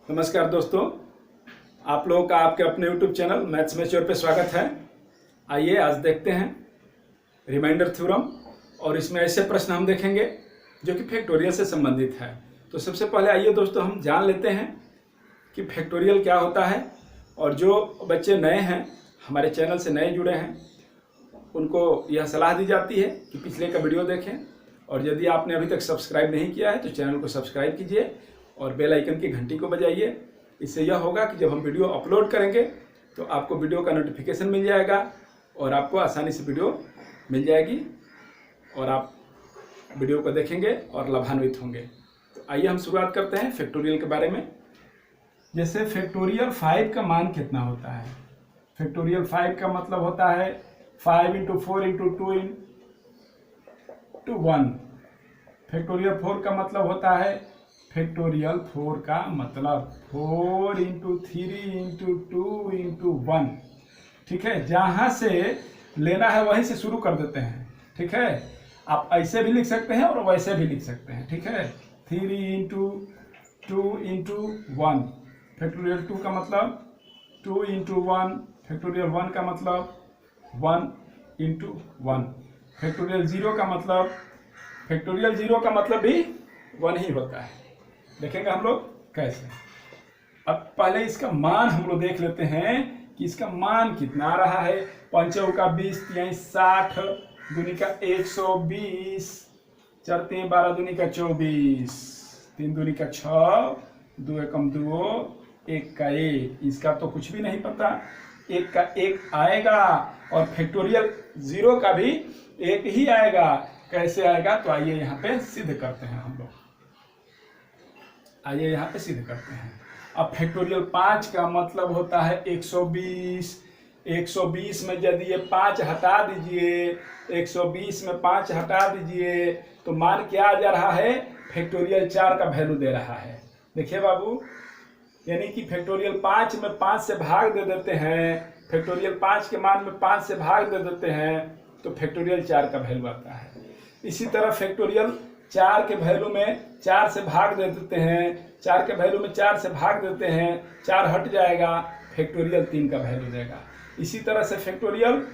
नमस्कार दोस्तों, आप लोगों का आपके अपने YouTube चैनल मैथ्स मैच्योर पे स्वागत है। आइए आज देखते हैं रिमाइंडर थ्योरम और इसमें ऐसे प्रश्न हम देखेंगे जो कि फैक्टोरियल से संबंधित है। तो सबसे पहले आइए दोस्तों हम जान लेते हैं कि फैक्टोरियल क्या होता है। और जो बच्चे नए हैं, हमारे चैनल से नए जुड़े हैं, उनको यह सलाह दी जाती है कि पिछले का वीडियो देखें, और यदि आपने अभी तक सब्सक्राइब नहीं किया है तो चैनल को सब्सक्राइब कीजिए और बेल आइकन की घंटी को बजाइए। इससे यह होगा कि जब हम वीडियो अपलोड करेंगे तो आपको वीडियो का नोटिफिकेशन मिल जाएगा और आपको आसानी से वीडियो मिल जाएगी और आप वीडियो को देखेंगे और लाभान्वित होंगे। तो आइए हम शुरुआत करते हैं फैक्टोरियल के बारे में। जैसे फैक्टोरियल 5 का मान कितना होता है। फैक्टोरियल 5 का मतलब होता है 5 × 4 × 2 × 1। फैक्टोरियल 4 का मतलब होता है फैक्टोरियल 4 का मतलब 4 × 3 × 2 × 1। ठीक है, जहां से लेना है वहीं से शुरू कर देते हैं। ठीक है, आप ऐसे भी लिख सकते हैं और वैसे भी लिख सकते हैं। ठीक है, 3 × 2 × 1। फैक्टोरियल 2 का मतलब 2 × 1। फैक्टोरियल 1 का मतलब 1 × 1। फैक्टोरियल 0 का मतलब भी 1 ही होता है। देखेंगे हम लोग कैसे। अब पहले इसका मान हम लोग देख लेते हैं कि इसका मान कितना आ रहा है। 5 का 20, 3 60, दूनी का 120, 4 3 12, दूनी का 24, 3 दूनी का 6, 2 एकम 2, 1 का 1। इसका तो कुछ भी नहीं पता, 1 का 1 आएगा और फैक्टोरियल 0 का भी 1 ही आएगा। कैसे आएगा तो आइए यहाँ पे सिद्ध करते हैं हम लोग। आइए यहाँ पे सिद्ध करते हैं। अब फैक्टोरियल 5 का मतलब होता है 120। 120 में यदि ये 5 हटा दीजिए, 120 में 5 हटा दीजिए तो मान क्या आ जा रहा है, फैक्टोरियल 4 का वैल्यू दे रहा है। देखिए बाबू, यानी कि फैक्टोरियल 5 में 5 से भाग दे देते हैं, फैक्टोरियल 5 के मान में 5 से भाग दे देते हैं तो फैक्टोरियल 4 का वैल्यू आता है। इसी तरह फैक्टोरियल 4 के वैल्यू में 4 से भाग दे देते हैं, 4 के वैल्यू में 4 से भाग देते हैं, 4 हट जाएगा, फैक्टोरियल 3 का वैल्यू देगा। इसी तरह से फैक्टोरियल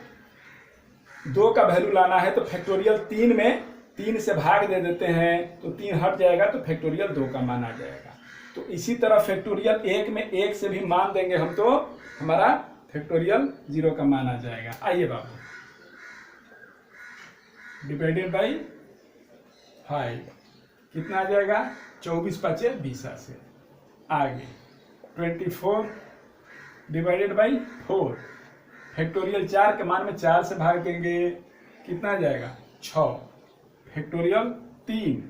2 का वैल्यू लाना है तो फैक्टोरियल 3 में 3 से भाग दे देते हैं तो 3 हट जाएगा तो फैक्टोरियल 2 का मान आ जाएगा। तो इसी तरह फैक्टोरियल 1 में 1 से भी मान देंगे हम तो हमारा फैक्टोरियल 0 का मान आ जाएगा। आइए बाबू, डिवाइडेड बाई 5 कितना आ जाएगा, 24 × 5 = 20 से आगे 24 डिवाइडेड बाई 4। फैक्टोरियल 4 के मान में 4 से भाग देंगे, कितना आ जाएगा 6। फैक्टोरियल 3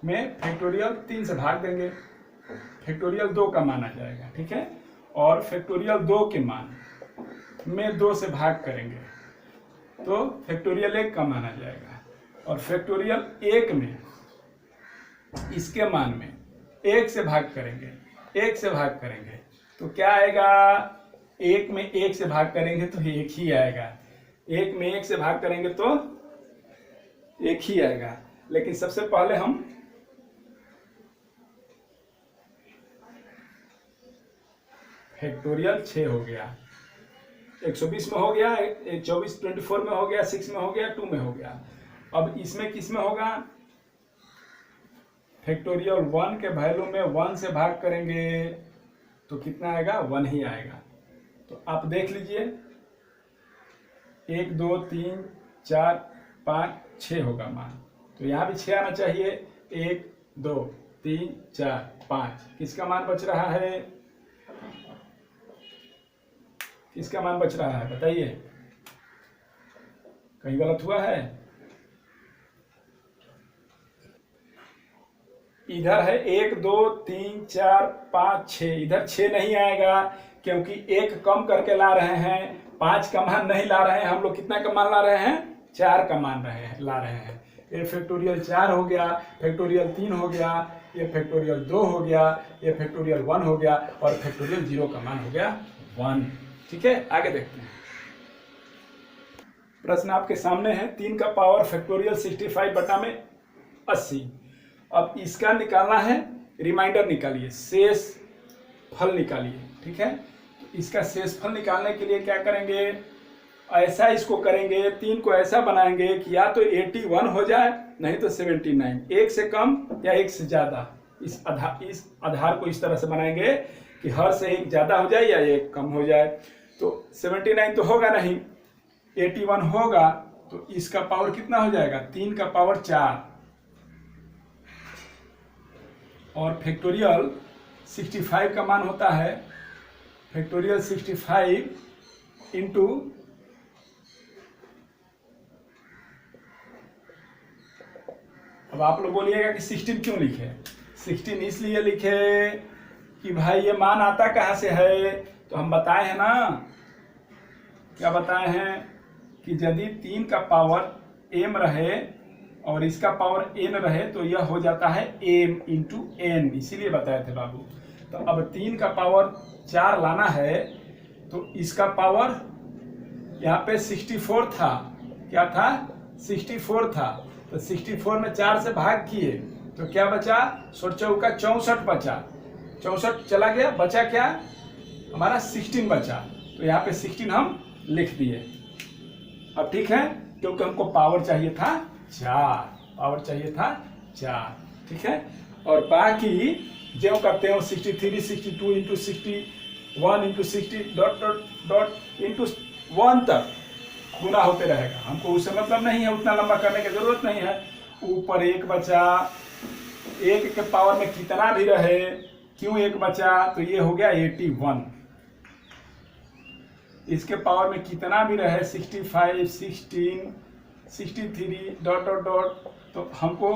में फैक्टोरियल 3 से भाग देंगे, फैक्टोरियल 2 का मान आ जाएगा। ठीक है, और फैक्टोरियल 2 के मान में 2 से भाग करेंगे तो फैक्टोरियल 1 का मान आ जाएगा। और फैक्टोरियल 1 में इसके मान में 1 से भाग करेंगे, 1 से भाग करेंगे तो क्या आएगा, 1 में 1 से भाग करेंगे तो 1 ही आएगा। 1 में 1 से भाग करेंगे तो 1 ही आएगा। लेकिन सबसे पहले हम फैक्टोरियल 6 हो गया, 120 में हो गया, 24 24 में हो गया, 6 में हो गया, 2 में हो गया। अब इसमें किस में होगा, फैक्टोरियल 1 के वैल्यू में 1 से भाग करेंगे तो कितना आएगा, 1 ही आएगा। तो आप देख लीजिए, 1 2 3 4 5 6 होगा मान, तो यहाँ भी 6 आना चाहिए। 1 2 3 4 5, किसका मान बच रहा है, किसका मान बच रहा है बताइए, कहीं गलत हुआ है। इधर है 1 2 3 4 5 6, इधर 6 नहीं आएगा क्योंकि 1 कम करके ला रहे हैं, 5 का मान नहीं ला रहे हैं हम लोग। कितना का मान ला रहे हैं, 4 का मान ला रहे हैं। ये फैक्टोरियल 4 हो गया, फैक्टोरियल 3 हो गया, ये फैक्टोरियल 2 हो गया, ये फैक्टोरियल 1 हो गया और फैक्टोरियल 0 का मान हो गया 1। ठीक है, आगे देखते हैं। प्रश्न आपके सामने है, 3 का पावर फैक्टोरियल 65 बटा में 80। अब इसका निकालना है रिमाइंडर निकालिए, शेष फल निकालिए। ठीक है, तो इसका शेष फल निकालने के लिए क्या करेंगे, ऐसा इसको करेंगे, 3 को ऐसा बनाएंगे कि या तो 81 हो जाए नहीं तो 79, एक से कम या एक से ज्यादा। इस आधार को इस तरह से बनाएंगे कि हर से एक ज्यादा हो जाए या एक कम हो जाए। तो 79 तो होगा नहीं, 81 होगा, तो इसका पावर कितना हो जाएगा, 3 का पावर 4, और फैक्टोरियल 65 का मान होता है, फैक्टोरियल 65 इंटू अब आप लोग बोलिएगा कि 16 क्यों लिखे, 16 इसलिए लिखे कि भाई ये मान आता कहाँ से है, तो हम बताए हैं ना, क्या बताए हैं कि यदि 3 का पावर m रहे और इसका पावर n रहे तो यह हो जाता है m इंटू n, इसीलिए बताए थे बाबू। तो अब 3 का पावर 4 लाना है, तो इसका पावर यहाँ पे 64 था, क्या था, 64 था, तो 64 में 4 से भाग किए तो क्या बचा, 16 का 64 बचा, 64 चला गया, बचा क्या हमारा 16 बचा, तो यहाँ पे 16 हम लिख दिए। अब ठीक है, क्योंकि हमको पावर चाहिए था 4, पावर चाहिए था 4, ठीक है। और बाकी ज्यों का त्यों 63, 62 into 61 into 60 dot dot dot into 1 तक गुना होते रहेगा, हमको उससे मतलब नहीं है, उतना लंबा करने की जरूरत नहीं है। ऊपर 1 बचा, 1 के पावर में कितना भी रहे, क्यों 1 बचा, तो ये हो गया 81, इसके पावर में कितना भी रहे 65, 16, 63 डॉट डॉट डॉट, तो हमको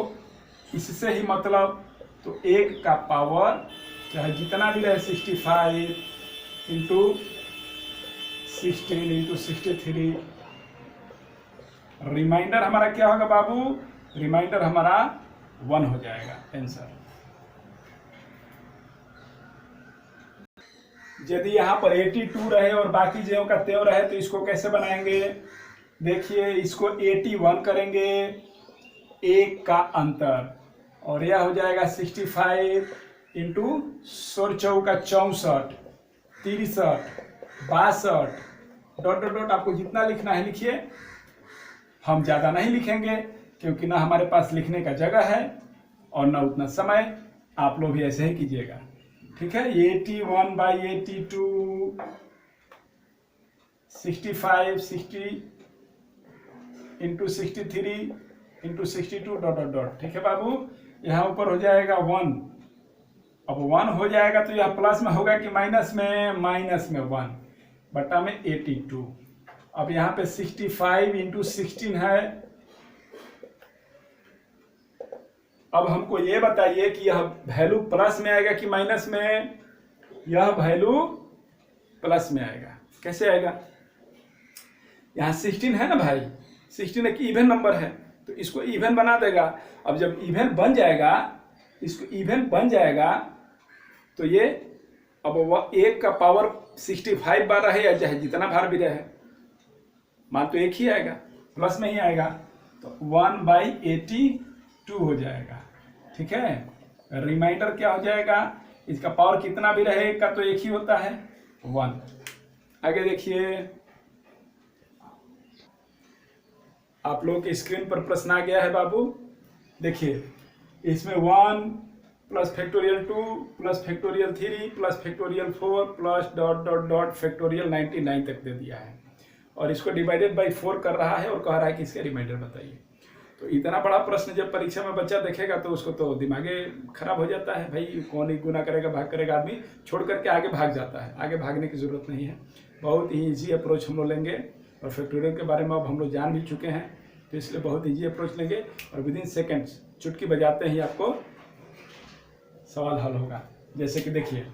इससे ही मतलब, तो 1 का पावर चाहे जितना भी रहे 65 इंटू 16 इंटू 63, रिमाइंडर हमारा क्या होगा बाबू, रिमाइंडर हमारा 1 हो जाएगा आंसर। यदि यहाँ पर 82 रहे और बाकी ज्यों का त्यों रहे तो इसको कैसे बनाएंगे, देखिए इसको 81 करेंगे, 1 का अंतर, और यह हो जाएगा 65 इंटू 16 का 64, 63, 62 डॉट डॉट डॉट, आपको जितना लिखना है लिखिए, हम ज़्यादा नहीं लिखेंगे क्योंकि ना हमारे पास लिखने का जगह है और ना उतना समय, आप लोग भी ऐसे ही कीजिएगा, ठीक है। 81 by 82, 65, 60 into 63 into 62 dot dot dot, ठीक है बाबू। यहाँ ऊपर हो जाएगा 1, अब 1 हो जाएगा तो यह प्लस में होगा कि माइनस में, माइनस में 1 बटा में 82। अब यहाँ पे 65 इंटू 16 है। अब हमको ये बताइए कि यह वैल्यू प्लस में आएगा कि माइनस में, यह वैल्यू प्लस में आएगा, कैसे आएगा, यहाँ 16 है ना भाई, 16 एक इवन नंबर है तो इसको इवन बना देगा। अब जब इवन बन जाएगा, इसको इवन बन जाएगा तो ये अब 1 का पावर 65 बार रहे या चाहे जितना बार भी रहे, मान तो एक ही आएगा, प्लस में ही आएगा, तो 1/82 हो जाएगा, ठीक है। रिमाइंडर क्या हो जाएगा, इसका पावर कितना भी रहे का तो एक ही होता है 1। आगे देखिए, आप लोग के स्क्रीन पर प्रश्न आ गया है बाबू, देखिए इसमें 1 plus factorial 2 plus factorial 3 plus factorial 4 plus dot dot dot factorial 99 तक दे दिया है, और इसको डिवाइडेड बाई 4 कर रहा है और कह रहा है कि इसका रिमाइंडर बताइए। तो इतना बड़ा प्रश्न जब परीक्षा में बच्चा देखेगा तो उसको तो दिमागे खराब हो जाता है, भाई कौन ही गुना करेगा, भाग करेगा, आदमी छोड़ करके आगे भाग जाता है। आगे भागने की जरूरत नहीं है, बहुत ही ईजी अप्रोच हम लोग लेंगे, और फैक्टोरियल के बारे में अब हम लोग जान भी चुके हैं, तो इसलिए बहुत ईजी अप्रोच लेंगे और विदिन सेकेंड्स चुटकी बजाते ही आपको सवाल हल होगा। जैसे कि देखिए,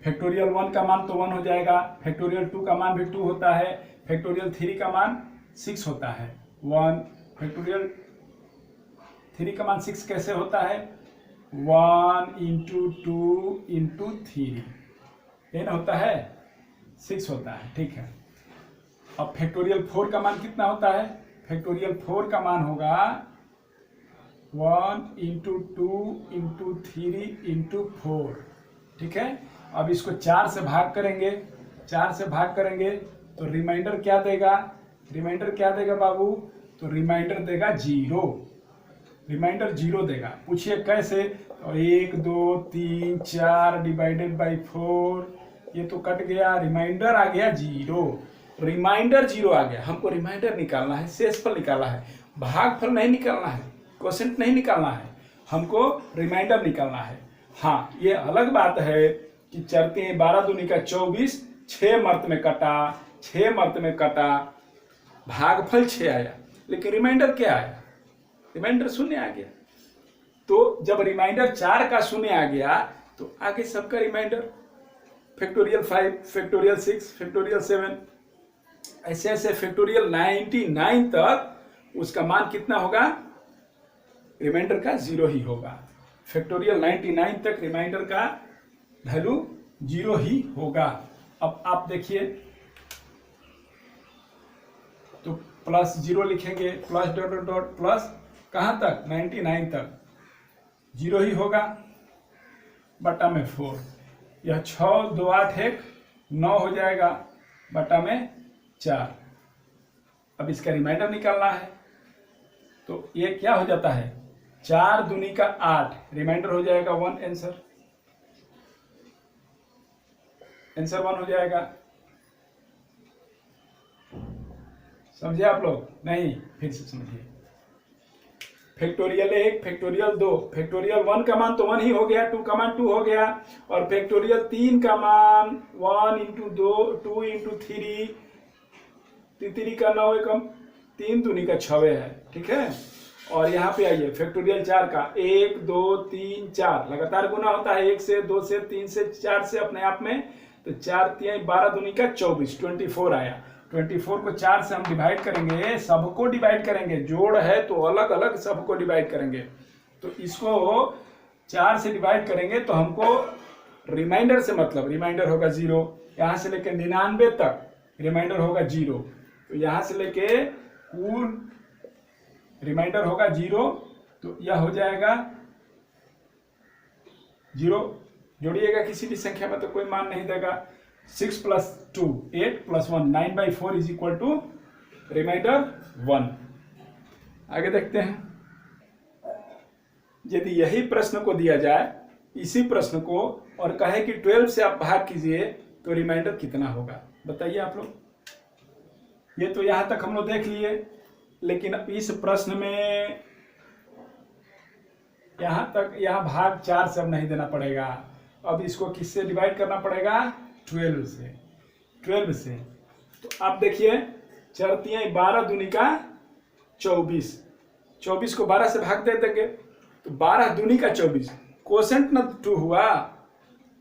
फैक्टोरियल 1 का मान तो 1 हो जाएगा, फैक्टोरियल 2 का मान भी 2 होता है, फैक्टोरियल 3 का मान 6 होता है 1, फैक्टोरियल 3 का मान 6 कैसे होता है, 1 इंटू 2 इंटू 3, ये ना होता है 6 होता है, ठीक है। अब फैक्टोरियल 4 का मान कितना होता है, फैक्टोरियल 4 का मान होगा 1 इंटू 2 इंटू 3 इंटू 4, ठीक है। अब इसको 4 से भाग करेंगे, 4 से भाग करेंगे तो रिमाइंडर क्या देगा, रिमाइंडर क्या देगा बाबू, तो रिमाइंडर देगा 0, रिमाइंडर 0 देगा। पूछिए कैसे, तो 1 2 3 4 डिवाइडेड बाई 4, ये तो कट गया, रिमाइंडर आ गया 0, रिमाइंडर 0 आ गया। हमको रिमाइंडर निकालना है, शेषफल निकालना है, भागफल नहीं निकालना है, क्वोशिएंट नहीं निकालना है, हमको रिमाइंडर निकालना है। हाँ, ये अलग बात है कि चरते 12 दूनी का 24, 6 मर्त में कटा, 6 मर्त में कटा, भागफल 6 आया, लेकिन रिमाइंडर क्या आया, रिमाइंडर 0 आ गया। तो जब रिमाइंडर 4 का 0 आ गया तो आगे सबका रिमाइंडर फैक्टोरियल 5, फैक्टोरियल 6, फैक्टोरियल 7, ऐसे ऐसे फैक्टोरियल 99 तक उसका मान कितना होगा, रिमाइंडर का 0 ही होगा। फैक्टोरियल 99 तक रिमाइंडर का वैल्यू 0 ही होगा। अब आप देखिए, तो प्लस 0 लिखेंगे, plus dot dot dot plus कहाँ तक, 99 तक 0 ही होगा, बटा में 4, यह 6 2 8 1 9 हो जाएगा, बटा में 4। अब इसका रिमाइंडर निकालना है, तो ये क्या हो जाता है, 4 दूनी का 8, रिमाइंडर हो जाएगा 1, आंसर 1 हो जाएगा। समझे आप लोग, नहीं फिर से समझिए। फैक्टोरियल 1, फैक्टोरियल 2, फैक्टोरियल 1 का मान तो 1 ही हो गया, 2 का मान 2 हो गया, और फैक्टोरियल 3 का मान 1 इंटू 2 2 इंटू 3, 3 का 9 एकम 3 दूनी का 6 है, ठीक है। और यहाँ पे आइए फैक्टोरियल 4 का 1 2 3 4 लगातार गुना होता है, 1 से 2 से 3 से 4 से अपने आप में, तो 4 3 12 दूनी का 24, 24 आया। 24 को 4 से हम डिवाइड करेंगे, सबको डिवाइड करेंगे, जोड़ है तो अलग अलग सबको डिवाइड करेंगे। तो इसको 4 से डिवाइड करेंगे तो हमको रिमाइंडर से मतलब, रिमाइंडर होगा 0, यहाँ से लेके 99 तक रिमाइंडर होगा 0, तो यहाँ से लेके कुल रिमाइंडर होगा 0, तो यह हो जाएगा 0, जोड़िएगा किसी भी संख्या में तो कोई मान नहीं देगा। 6 + 2 8 + 1 9/4 इज इक्वल टू रिमाइंडर 1। आगे देखते हैं, यदि यही प्रश्न को दिया जाए, इसी प्रश्न को, और कहे कि 12 से आप भाग कीजिए तो रिमाइंडर कितना होगा, बताइए आप लोग। ये तो यहां तक हम लोग देख लिए, लेकिन इस प्रश्न में यहां तक, यहां भाग 4 से अब नहीं देना पड़ेगा, अब इसको किससे डिवाइड करना पड़ेगा, 12 से, 12 से। तो आप देखिए, चरती 12 दूनी का 24, 24 को 12 से भाग दे देंगे तो 12 दूनी का 24, क्वोशिएंट न 2 हुआ,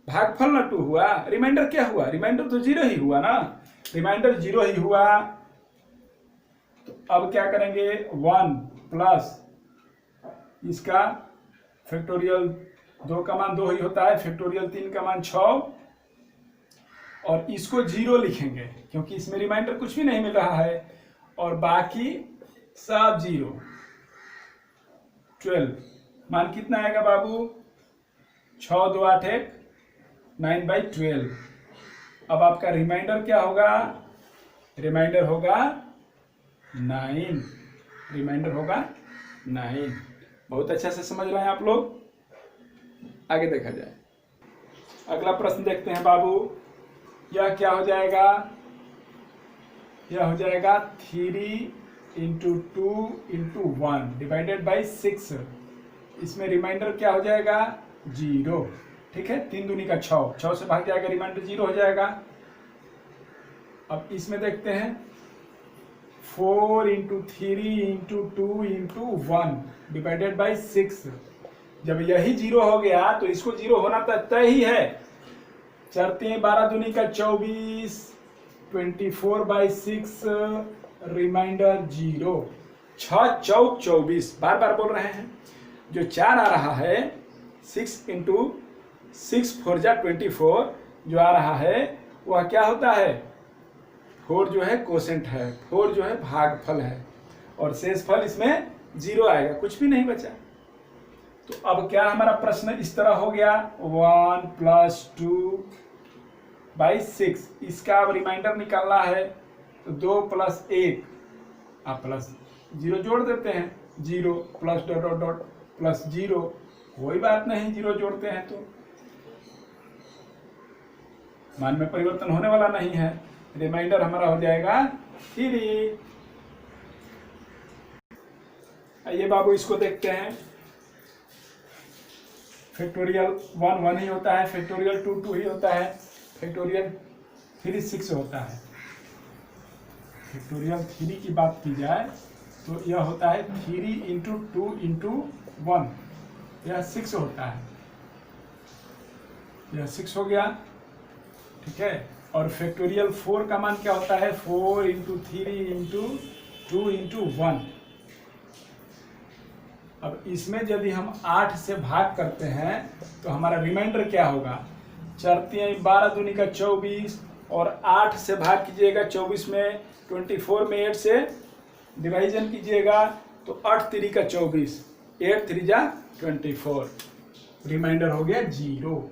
भागफल न 2 हुआ, रिमाइंडर क्या हुआ, रिमाइंडर तो 0 ही हुआ ना, रिमाइंडर 0 ही हुआ। तो अब क्या करेंगे, 1 प्लस इसका फैक्टोरियल 2 का मान 2 ही होता है, फैक्टोरियल 3 का मान 6, और इसको 0 लिखेंगे क्योंकि इसमें रिमाइंडर कुछ भी नहीं मिल रहा है, और बाकी सब 0। 12 मान कितना आएगा बाबू, 6 2 8 1 9/12। अब आपका रिमाइंडर क्या होगा, रिमाइंडर होगा 9, रिमाइंडर होगा 9। बहुत अच्छा से समझ रहे हैं आप लोग। आगे देखा जाए, अगला प्रश्न देखते हैं बाबू। यह क्या हो जाएगा, यह हो जाएगा 3 × 2 × 1 डिवाइडेड बाई 6। इसमें रिमाइंडर क्या हो जाएगा, 0, ठीक है। 3 दूनी का 6, 6 से भाग जाएगा, रिमाइंडर 0 हो जाएगा। अब इसमें देखते हैं 4 × 3 × 2 × 1 डिवाइडेड बाई 6। जब यही 0 हो गया तो इसको 0 होना तो तय ही है। चरते 12 दूनी का 24, 24/6, रिमाइंडर 0, 6 चौक 24, बार बार बोल रहे हैं। जो 4 आ रहा है, 6 × 6 4 = 24 जो आ रहा है, वह क्या होता है, 4 जो है क्वोशिएंट है, 4 जो है भागफल है, और शेषफल इसमें 0 आएगा, कुछ भी नहीं बचा। तो अब क्या हमारा प्रश्न इस तरह हो गया, 1 + 2/6, इसका अब रिमाइंडर निकालना है तो 2 + 1 आप +0 जोड़ देते हैं, 0 प्लस डॉट डॉट डॉट +0, कोई बात नहीं, 0 जोड़ते हैं तो मान में परिवर्तन होने वाला नहीं है, रिमाइंडर हमारा हो जाएगा 3। आइए बाबू इसको देखते हैं। फैक्टोरियल 1 1 ही होता है, फैक्टोरियल 2 2 ही होता है, फैक्टोरियल 3 6 होता है। फैक्टोरियल 3 की बात की जाए तो यह होता है 3 × 2 × 1, यह 6 होता है, यह 6 हो गया, ठीक है। और फैक्टोरियल 4 का मान क्या होता है, 4 × 3 × 2 × 1। अब इसमें यदि हम 8 से भाग करते हैं तो हमारा रिमाइंडर क्या होगा, 4 × 12 दूनी का 24, और 8 से भाग कीजिएगा 24 में, 24 में 8 से डिवाइजन कीजिएगा तो 8 3 का 24, 8 3 जा 24, रिमाइंडर हो गया 0,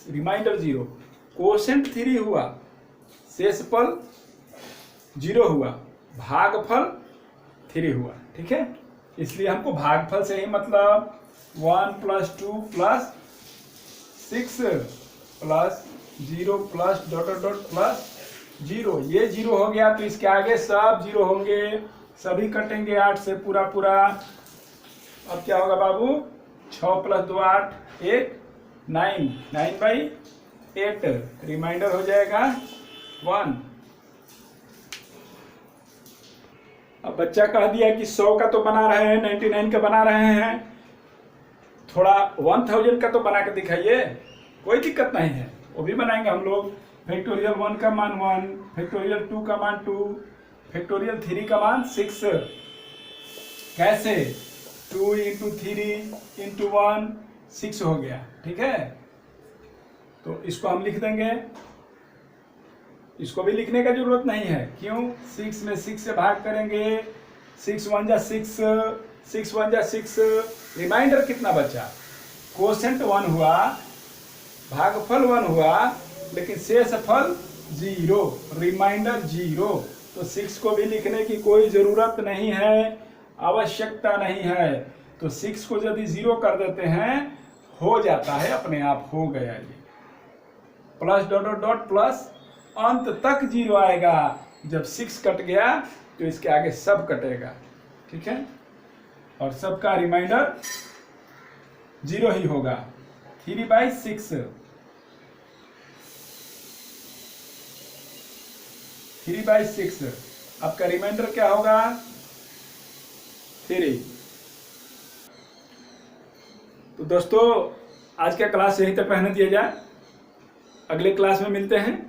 रिमाइंडर 0। कोशेंट 3 हुआ, शेषफल 0 हुआ, भागफल 3 हुआ, ठीक है। इसलिए हमको भागफल से ही मतलब 1 + 2 + 6 + 0 + डॉट डॉट डॉट +0, ये 0 हो गया तो इसके आगे सब 0 होंगे, सभी कटेंगे 8 से पूरा पूरा। अब क्या होगा बाबू, 6 + 2 8, 1 9, 9/8, रिमाइंडर हो जाएगा 1। अब बच्चा कह दिया कि 100 का तो बना रहे हैं, 99 का बना रहे हैं, थोड़ा 1000 का तो बना के दिखाइए, कोई दिक्कत नहीं है, वो भी बनाएंगे हम लोग। फैक्टोरियल 1 का मान 1, फैक्टोरियल 2 का मान 2, फैक्टोरियल 3 का मान 6, कैसे, 2 × 3 × 1 6 हो गया, ठीक है। तो इसको हम लिख देंगे, इसको भी लिखने का जरूरत नहीं है, क्यों, 6 में 6 से भाग करेंगे, 6 1 जा 6, 6 1 जा 6, रिमाइंडर कितना बचा, कोशेंट 1 हुआ, भागफल 1 हुआ, लेकिन शेषफल 0, रिमाइंडर 0। तो 6 को भी लिखने की कोई जरूरत नहीं है, आवश्यकता नहीं है। तो 6 को यदि 0 कर देते हैं हो जाता है, अपने आप हो गया, ये plus dot dot dot plus अंत तक 0 आएगा। जब 6 कट गया तो इसके आगे सब कटेगा, ठीक है, और सबका रिमाइंडर 0 ही होगा, 3/6, 3/6 आपका रिमाइंडर क्या होगा, 3। तो दोस्तों आज का क्लास यहीं तक रहने दिया जाए, अगले क्लास में मिलते हैं,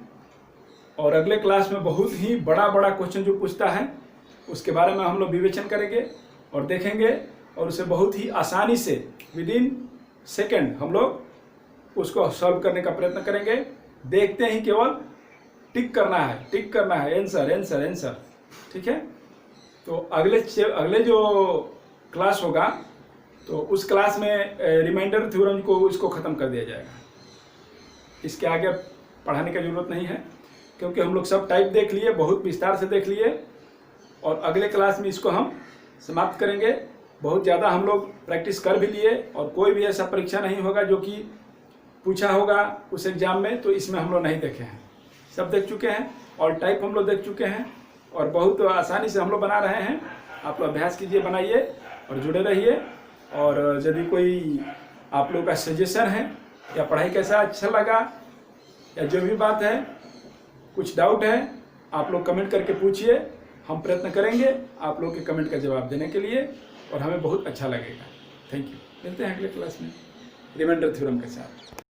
और अगले क्लास में बहुत ही बड़ा बड़ा क्वेश्चन जो पूछता है उसके बारे में हम लोग विवेचन करेंगे और देखेंगे, और उसे बहुत ही आसानी से विदिन सेकेंड हम लोग उसको सॉल्व करने का प्रयत्न करेंगे। देखते ही केवल टिक करना है, आंसर आंसर आंसर, ठीक है। तो अगले जो क्लास होगा तो उस क्लास में रिमाइंडर थ्योरम को इसको ख़त्म कर दिया जाएगा, इसके आगे पढ़ाने की जरूरत नहीं है, क्योंकि हम लोग सब टाइप देख लिए, बहुत विस्तार से देख लिए, और अगले क्लास में इसको हम समाप्त करेंगे। बहुत ज़्यादा हम लोग प्रैक्टिस कर भी लिए, और कोई भी ऐसा परीक्षा नहीं होगा जो कि पूछा होगा उस एग्ज़ाम में, तो इसमें हम लोग नहीं देखे हैं, सब देख चुके हैं, और टाइप हम लोग देख चुके हैं, और बहुत आसानी से हम लोग बना रहे हैं। आप लोग अभ्यास कीजिए, बनाइए और जुड़े रहिए। और यदि कोई आप लोग का सजेशन है या पढ़ाई कैसा अच्छा लगा या जो भी बात है, कुछ डाउट है, आप लोग कमेंट करके पूछिए, हम प्रयत्न करेंगे आप लोग के कमेंट का जवाब देने के लिए, और हमें बहुत अच्छा लगेगा। थैंक यू, मिलते हैं अगले क्लास में रिमाइंडर थ्योरम के साथ।